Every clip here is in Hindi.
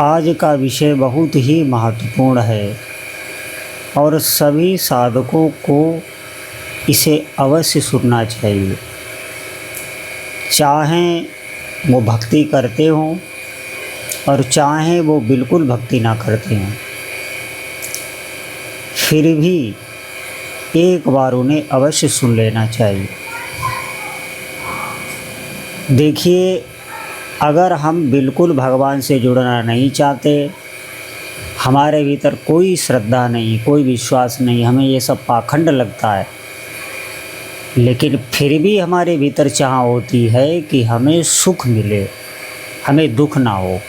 आज का विषय बहुत ही महत्वपूर्ण है और सभी साधकों को इसे अवश्य सुनना चाहिए। चाहें वो भक्ति करते हों और चाहें वो बिल्कुल भक्ति ना करते हों, फिर भी एक बार उन्हें अवश्य सुन लेना चाहिए। देखिए, अगर हम बिल्कुल भगवान से जुड़ना नहीं चाहते, हमारे भीतर कोई श्रद्धा नहीं, कोई विश्वास नहीं, हमें ये सब पाखंड लगता है, लेकिन फिर भी हमारे भीतर चाह होती है कि हमें सुख मिले, हमें दुख ना हो।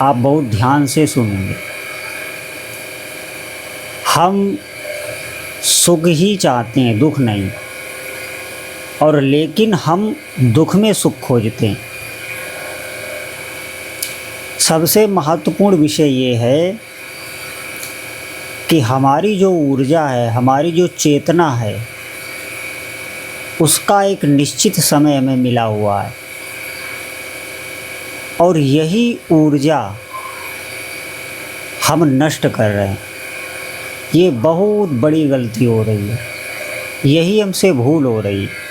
आप बहुत ध्यान से सुनेंगे। हम सुख ही चाहते हैं, दुख नहीं, और लेकिन हम दुख में सुख खोजते हैं। सबसे महत्वपूर्ण विषय ये है कि हमारी जो ऊर्जा है, हमारी जो चेतना है, उसका एक निश्चित समय हमें मिला हुआ है, और यही ऊर्जा हम नष्ट कर रहे हैं। ये बहुत बड़ी गलती हो रही है, यही हमसे भूल हो रही है।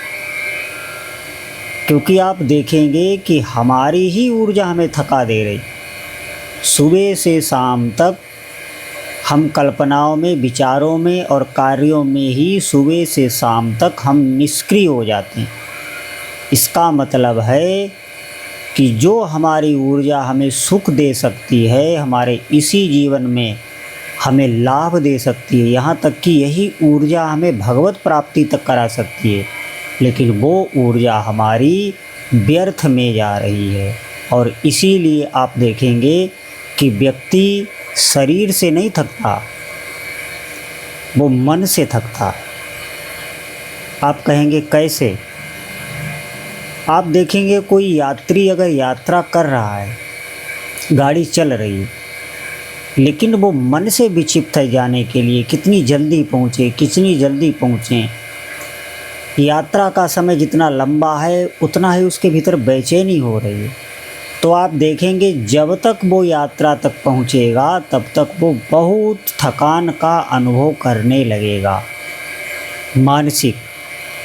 क्योंकि आप देखेंगे कि हमारी ही ऊर्जा हमें थका दे रही। सुबह से शाम तक हम कल्पनाओं में, विचारों में और कार्यों में ही सुबह से शाम तक हम निष्क्रिय हो जाते हैं। इसका मतलब है कि जो हमारी ऊर्जा हमें सुख दे सकती है, हमारे इसी जीवन में हमें लाभ दे सकती है, यहाँ तक कि यही ऊर्जा हमें भगवत प्राप्ति तक करा सकती है, लेकिन वो ऊर्जा हमारी व्यर्थ में जा रही है। और इसीलिए आप देखेंगे कि व्यक्ति शरीर से नहीं थकता, वो मन से थकता। आप कहेंगे कैसे? आप देखेंगे कोई यात्री अगर यात्रा कर रहा है, गाड़ी चल रही है, लेकिन वो मन से विक्षिप्त है जाने के लिए, कितनी जल्दी पहुँचे, कितनी जल्दी पहुँचें। यात्रा का समय जितना लंबा है, उतना ही उसके भीतर बेचैनी हो रही है। तो आप देखेंगे जब तक वो यात्रा तक पहुंचेगा, तब तक वो बहुत थकान का अनुभव करने लगेगा, मानसिक।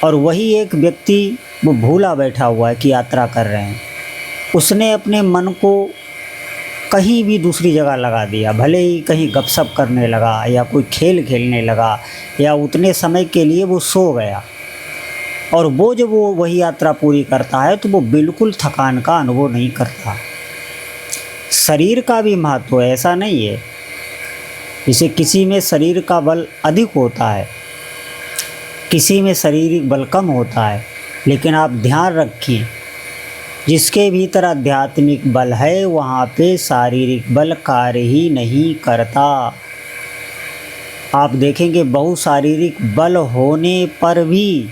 और वही एक व्यक्ति वो भूला बैठा हुआ है कि यात्रा कर रहे हैं, उसने अपने मन को कहीं भी दूसरी जगह लगा दिया, भले ही कहीं गपशप करने लगा या कोई खेल खेलने लगा, या उतने समय के लिए वो सो गया। और वो जब वो वही यात्रा पूरी करता है तो वो बिल्कुल थकान का अनुभव नहीं करता। शरीर का भी महत्व है, ऐसा नहीं है। जैसे किसी में शरीर का बल अधिक होता है, किसी में शारीरिक बल कम होता है, लेकिन आप ध्यान रखें, जिसके भीतर आध्यात्मिक बल है वहाँ पे शारीरिक बल कार्य ही नहीं करता। आप देखेंगे बहुत शारीरिक बल होने पर भी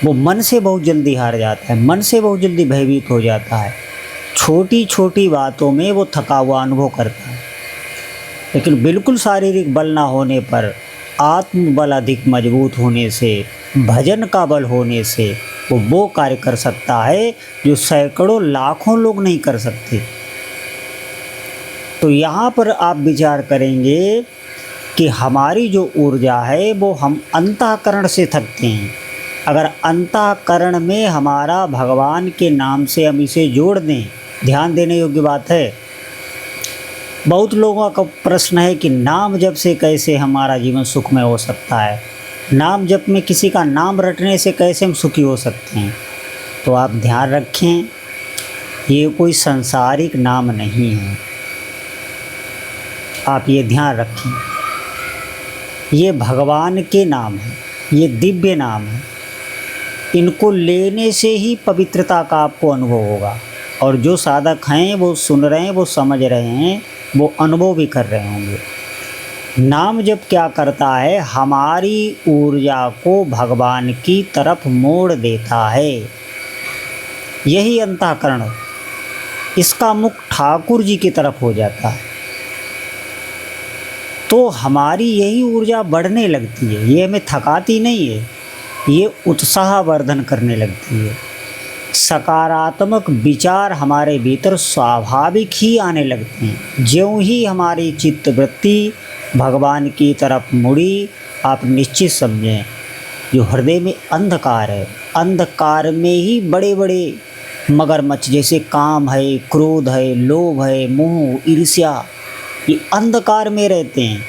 वो मन से बहुत जल्दी हार जाता है, मन से बहुत जल्दी भयभीत हो जाता है, छोटी छोटी बातों में वो थका हुआ अनुभव करता है। लेकिन बिल्कुल शारीरिक बल ना होने पर, आत्मबल अधिक मजबूत होने से, भजन का बल होने से वो कार्य कर सकता है जो सैकड़ों लाखों लोग नहीं कर सकते। तो यहाँ पर आप विचार करेंगे कि हमारी जो ऊर्जा है वो हम अंतःकरण से थकते हैं। अगर अंतःकरण में हमारा भगवान के नाम से हम इसे जोड़ दें, ध्यान देने योग्य बात है। बहुत लोगों का प्रश्न है कि नाम जप से कैसे हमारा जीवन सुखमय हो सकता है, नाम जप में किसी का नाम रटने से कैसे हम सुखी हो सकते हैं। तो आप ध्यान रखें, ये कोई सांसारिक नाम नहीं है। आप ये ध्यान रखें, ये भगवान के नाम है, ये दिव्य नाम है। इनको लेने से ही पवित्रता का आपको अनुभव होगा। और जो साधक हैं वो सुन रहे हैं, वो समझ रहे हैं, वो अनुभव भी कर रहे होंगे। नाम जब क्या करता है, हमारी ऊर्जा को भगवान की तरफ मोड़ देता है। यही अंतःकरण, इसका मुख ठाकुर जी की तरफ हो जाता है, तो हमारी यही ऊर्जा बढ़ने लगती है। ये हमें थकाती नहीं है, ये उत्साहवर्धन करने लगती है। सकारात्मक विचार हमारे भीतर स्वाभाविक ही आने लगते हैं। ज्यों ही हमारी चित्तवृत्ति भगवान की तरफ मुड़ी, आप निश्चित समझें जो हृदय में अंधकार है, अंधकार में ही बड़े बड़े मगरमच्छ जैसे काम है, क्रोध है, लोभ है, मोह, ईर्ष्या, ये अंधकार में रहते हैं।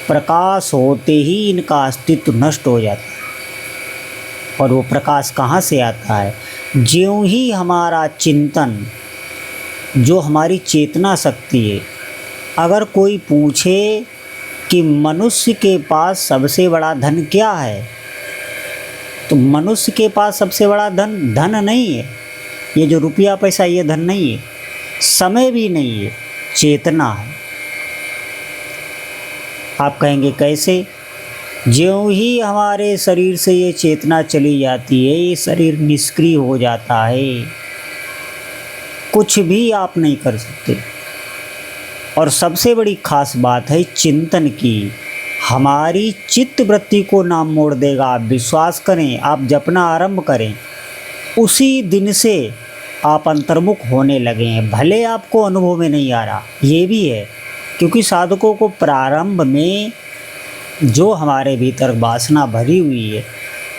प्रकाश होते ही इनका अस्तित्व नष्ट हो जाता है। और वो प्रकाश कहाँ से आता है? ज्यों ही हमारा चिंतन, जो हमारी चेतना शक्ति है, अगर कोई पूछे कि मनुष्य के पास सबसे बड़ा धन क्या है, तो मनुष्य के पास सबसे बड़ा धन धन नहीं है। ये जो रुपया पैसा, ये धन नहीं है, समय भी नहीं है, चेतना है। आप कहेंगे कैसे? ज्यों ही हमारे शरीर से ये चेतना चली जाती है, ये शरीर निष्क्रिय हो जाता है, कुछ भी आप नहीं कर सकते। और सबसे बड़ी खास बात है चिंतन की, हमारी चित्त वृत्ति को नाम मोड़ देगा। आप विश्वास करें, आप जपना आरंभ करें, उसी दिन से आप अंतर्मुख होने लगे हैं। भले आपको अनुभव में नहीं आ रहा, ये भी है क्योंकि साधकों को प्रारंभ में जो हमारे भीतर वासना भरी हुई है,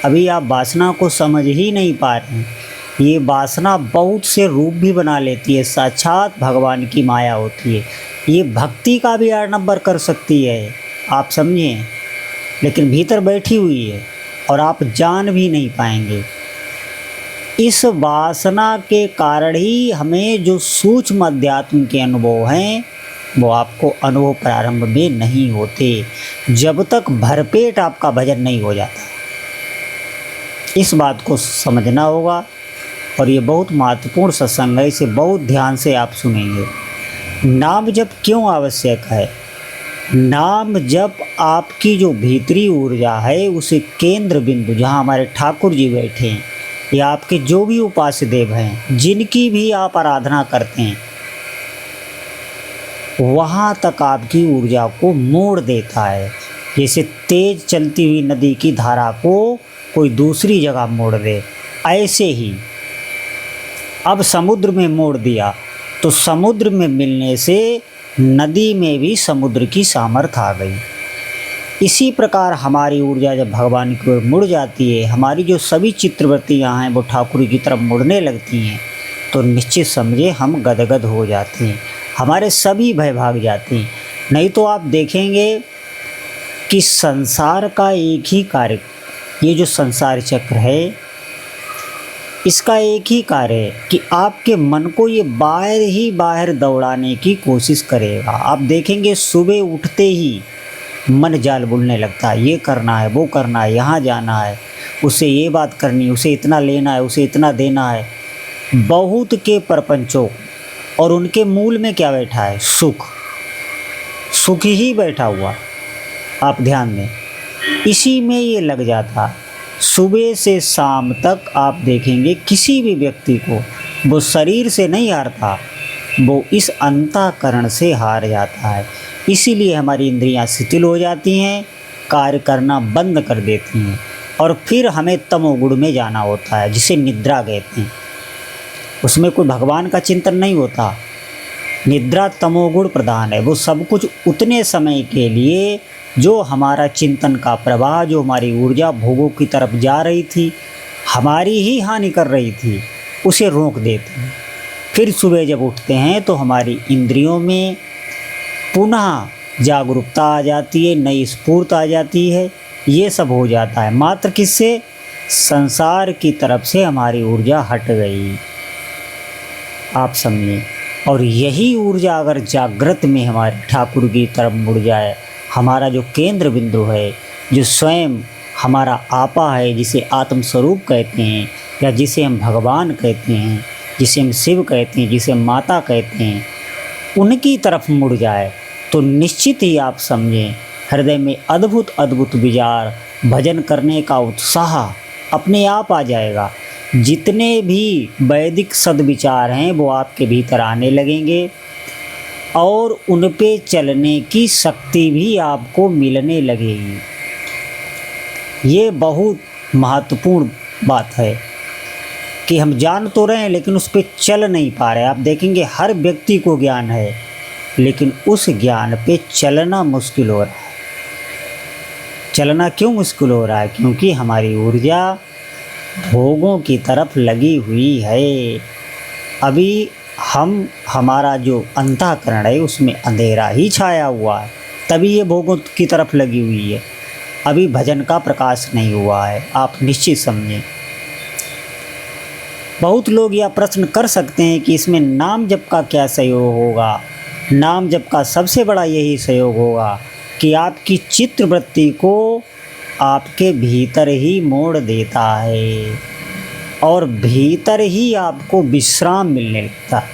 अभी आप वासना को समझ ही नहीं पा रहे हैं। ये वासना बहुत से रूप भी बना लेती है, साक्षात भगवान की माया होती है। ये भक्ति का भी आडंबर कर सकती है, आप समझें, लेकिन भीतर बैठी हुई है और आप जान भी नहीं पाएंगे। इस वासना के कारण ही हमें जो सूक्ष्म अध्यात्म के अनुभव हैं, वो आपको अनुभव प्रारंभ में नहीं होते जब तक भरपेट आपका भजन नहीं हो जाता। इस बात को समझना होगा और ये बहुत महत्वपूर्ण सत्संग है, इसे बहुत ध्यान से आप सुनेंगे। नाम जप क्यों आवश्यक है? नाम जप आपकी जो भीतरी ऊर्जा है, उसे केंद्र बिंदु, जहाँ हमारे ठाकुर जी बैठे हैं या आपके जो भी उपास्य देव हैं, जिनकी भी आप आराधना करते हैं, वहाँ तक आपकी ऊर्जा को मोड़ देता है। जैसे तेज चलती हुई नदी की धारा को कोई दूसरी जगह मोड़ दे, ऐसे ही अब समुद्र में मोड़ दिया तो समुद्र में मिलने से नदी में भी समुद्र की सामर्थ्य आ गई। इसी प्रकार हमारी ऊर्जा जब भगवान की ओर मुड़ जाती है, हमारी जो सभी चित्रवृत्तियाँ हैं वो ठाकुर की तरफ मुड़ने लगती हैं, तो निश्चित समझे हम गदगद हो जाते हैं, हमारे सभी भय भाग जाते हैं। नहीं तो आप देखेंगे कि संसार का एक ही कार्य, ये जो संसार चक्र है, इसका एक ही कार्य है कि आपके मन को ये बाहर ही बाहर दौड़ाने की कोशिश करेगा। आप देखेंगे सुबह उठते ही मन जाल बुनने लगता है, ये करना है, वो करना है, यहाँ जाना है, उससे ये बात करनी, उसे इतना लेना है, उसे इतना देना है। बहुत के प्रपंचों, और उनके मूल में क्या बैठा है? सुख। सुख ही बैठा हुआ, आप ध्यान दें, इसी में ये लग जाता। सुबह से शाम तक आप देखेंगे किसी भी व्यक्ति को वो शरीर से नहीं हारता, वो इस अंतःकरण से हार जाता है। इसीलिए हमारी इंद्रियां शिथिल हो जाती हैं, कार्य करना बंद कर देती हैं, और फिर हमें तमोगुण में जाना होता है, जिसे निद्रा कहते हैं। उसमें कोई भगवान का चिंतन नहीं होता। निद्रा तमोगुण प्रधान है। वो सब कुछ उतने समय के लिए जो हमारा चिंतन का प्रवाह, जो हमारी ऊर्जा भोगों की तरफ जा रही थी, हमारी ही हानि कर रही थी, उसे रोक देते हैं। फिर सुबह जब उठते हैं तो हमारी इंद्रियों में पुनः जागरूकता आ जाती है, नई स्फूर्ति आ जाती है। ये सब हो जाता है मात्र किससे? संसार की तरफ से हमारी ऊर्जा हट गई, आप समझिए। और यही ऊर्जा अगर जागृत में हमारे ठाकुर की तरफ मुड़ जाए, हमारा जो केंद्र बिंदु है, जो स्वयं हमारा आपा है, जिसे आत्म स्वरूप कहते हैं, या जिसे हम भगवान कहते हैं, जिसे हम शिव कहते हैं, जिसे हम माता कहते हैं, उनकी तरफ मुड़ जाए तो निश्चित ही आप समझें हृदय में अद्भुत अद्भुत विचार, भजन करने का उत्साह अपने आप आ जाएगा। जितने भी वैदिक सद्विचार हैं वो आपके भीतर आने लगेंगे और उन पे चलने की शक्ति भी आपको मिलने लगेगी। ये बहुत महत्वपूर्ण बात है। कि हम जान तो रहे हैं लेकिन उस पर चल नहीं पा रहे। आप देखेंगे हर व्यक्ति को ज्ञान है लेकिन उस ज्ञान पे चलना मुश्किल हो रहा है। चलना क्यों मुश्किल हो रहा है? क्योंकि हमारी ऊर्जा भोगों की तरफ लगी हुई है। अभी हमारा जो अंतःकरण है उसमें अंधेरा ही छाया हुआ है, तभी ये भोगों की तरफ लगी हुई है। अभी भजन का प्रकाश नहीं हुआ है, आप निश्चित समझें। बहुत लोग यह प्रश्न कर सकते हैं कि इसमें नाम जप का क्या सहयोग होगा। नाम जप का सबसे बड़ा यही सहयोग होगा कि आपकी चित्तवृत्ति को आपके भीतर ही मोड़ देता है और भीतर ही आपको विश्राम मिलने लगता है,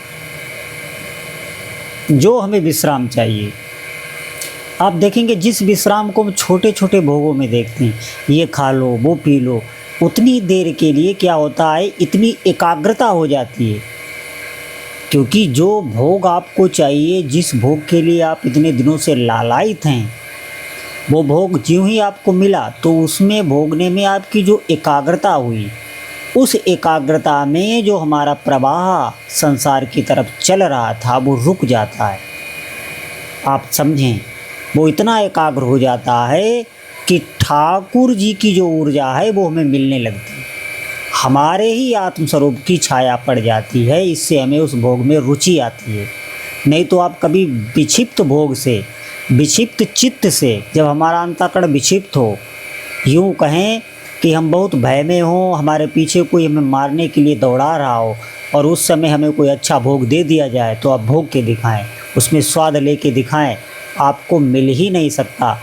जो हमें विश्राम चाहिए। आप देखेंगे जिस विश्राम को हम छोटे छोटे भोगों में देखते हैं, ये खा लो वो पी लो, उतनी देर के लिए क्या होता है, इतनी एकाग्रता हो जाती है। क्योंकि जो भोग आपको चाहिए, जिस भोग के लिए आप इतने दिनों से लालायित हैं, वो भोग ज्यों ही आपको मिला तो उसमें भोगने में आपकी जो एकाग्रता हुई, उस एकाग्रता में जो हमारा प्रवाह संसार की तरफ चल रहा था वो रुक जाता है। आप समझें, वो इतना एकाग्र हो जाता है कि ठाकुर जी की जो ऊर्जा है वो हमें मिलने लगती है, हमारे ही आत्मस्वरूप की छाया पड़ जाती है। इससे हमें उस भोग में रुचि आती है। नहीं तो आप कभी विक्षिप्त भोग से, विक्षिप्त चित्त से, जब हमारा अंतःकरण विक्षिप्त हो, यूँ कहें कि हम बहुत भय में हों, हमारे पीछे कोई हमें मारने के लिए दौड़ा रहा हो और उस समय हमें कोई अच्छा भोग दे दिया जाए तो आप भोग के दिखाएं, उसमें स्वाद लेके दिखाएं, आपको मिल ही नहीं सकता।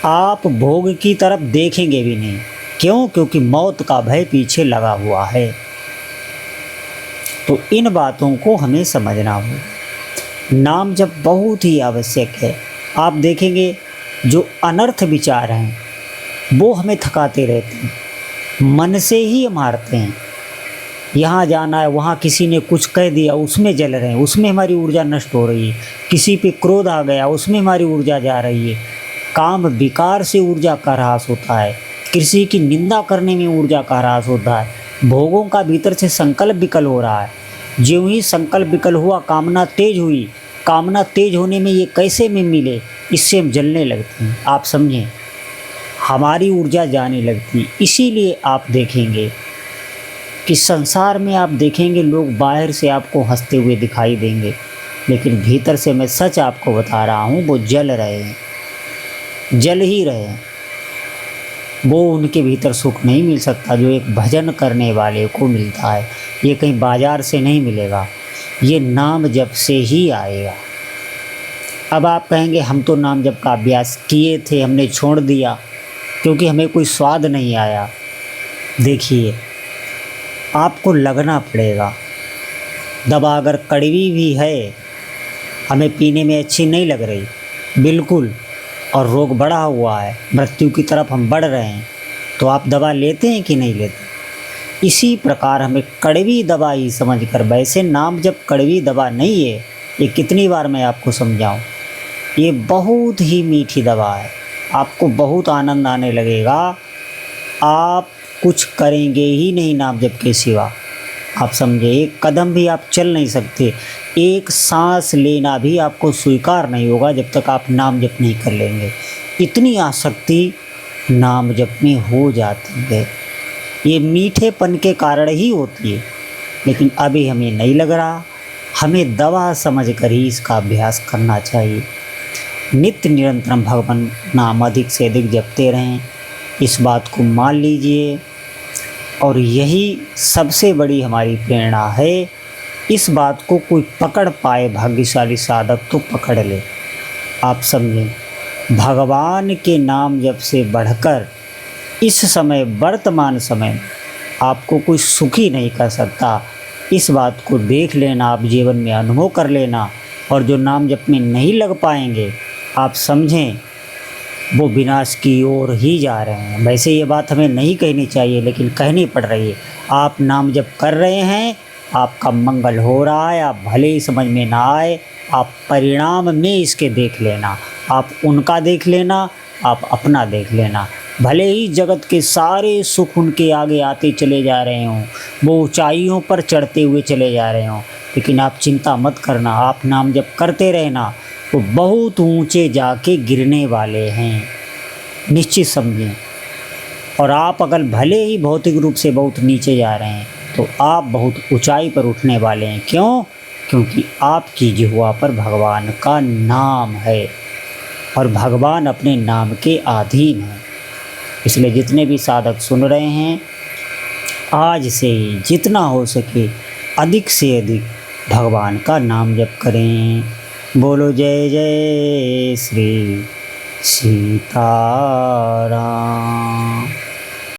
आप भोग की तरफ देखेंगे भी नहीं। क्यों? क्योंकि मौत का भय पीछे लगा हुआ है। तो इन बातों को हमें समझना होगा। नाम जप बहुत ही आवश्यक है। आप देखेंगे जो अनर्थ विचार हैं वो हमें थकाते रहते हैं, मन से ही हम हारते हैं। यहाँ जाना है, वहाँ किसी ने कुछ कह दिया, उसमें जल रहे हैं, उसमें हमारी ऊर्जा नष्ट हो रही है। किसी पे क्रोध आ गया, उसमें हमारी ऊर्जा जा रही है। काम विकार से ऊर्जा का ह्रास होता है, किसी की निंदा करने में ऊर्जा का ह्रास होता है। भोगों का भीतर से संकल्प विकल हो रहा है। ज्यों ही संकल्प विकल हुआ, कामना तेज हुई। कामना तेज होने में ये कैसे में मिले, इससे हम जलने लगते हैं। आप समझें, हमारी ऊर्जा जाने लगती। इसीलिए आप देखेंगे कि संसार में आप देखेंगे लोग बाहर से आपको हंसते हुए दिखाई देंगे, लेकिन भीतर से मैं सच आपको बता रहा हूँ, वो जल रहे हैं, जल ही रहे हैं। वो उनके भीतर सुख नहीं मिल सकता जो एक भजन करने वाले को मिलता है। ये कहीं बाजार से नहीं मिलेगा, ये नाम जप से ही आएगा। अब आप कहेंगे हम तो नाम जप का अभ्यास किए थे, हमने छोड़ दिया क्योंकि हमें कोई स्वाद नहीं आया। देखिए, आपको लगना पड़ेगा। दवा अगर कड़वी भी है, हमें पीने में अच्छी नहीं लग रही बिल्कुल, और रोग बढ़ा हुआ है, मृत्यु की तरफ हम बढ़ रहे हैं, तो आप दवा लेते हैं कि नहीं लेते? इसी प्रकार हमें कड़वी दवा ही समझकर, वैसे नाम जब कड़वी दवा नहीं है, ये कितनी बार मैं आपको समझाऊं, ये बहुत ही मीठी दवा है। आपको बहुत आनंद आने लगेगा। आप कुछ करेंगे ही नहीं नाम जप के सिवा। आप समझे, एक कदम भी आप चल नहीं सकते, एक सांस लेना भी आपको स्वीकार नहीं होगा जब तक आप नाम जप नहीं कर लेंगे। इतनी आसक्ति नाम जप में हो जाती है। ये मीठेपन के कारण ही होती है, लेकिन अभी हमें नहीं लग रहा। हमें दवा समझकर ही इसका अभ्यास करना चाहिए। नित्य निरंतर भगवान नाम अधिक से अधिक जपते रहें, इस बात को मान लीजिए। और यही सबसे बड़ी हमारी प्रेरणा है। इस बात को कोई पकड़ पाए, भाग्यशाली साधक तो पकड़ ले। आप समझें, भगवान के नाम जप से बढ़कर इस समय, वर्तमान समय आपको कोई सुखी नहीं कर सकता। इस बात को देख लेना, आप जीवन में अनुभव कर लेना। और जो नाम जप में नहीं लग पाएंगे, आप समझें वो विनाश की ओर ही जा रहे हैं। वैसे ये बात हमें नहीं कहनी चाहिए, लेकिन कहनी पड़ रही है। आप नाम जप कर रहे हैं, आपका मंगल हो रहा है। आप भले ही समझ में ना आए, आप परिणाम में इसके देख लेना। आप उनका देख लेना, आप अपना देख लेना। भले ही जगत के सारे सुख उनके आगे आते चले जा रहे हों, वो ऊंचाइयों पर चढ़ते हुए चले जा रहे हों, लेकिन आप चिंता मत करना, आप नाम जप करते रहना, वो बहुत ऊंचे जाके गिरने वाले हैं, निश्चित समझें। और आप अगर भले ही भौतिक रूप से बहुत नीचे जा रहे हैं तो आप बहुत ऊंचाई पर उठने वाले हैं। क्यों? क्योंकि आपकी जिह्वा पर भगवान का नाम है और भगवान अपने नाम के अधीन है। इसलिए जितने भी साधक सुन रहे हैं, आज से ही जितना हो सके अधिक से अधिक भगवान का नाम जप करें। बोलो जय जय श्री सीताराम।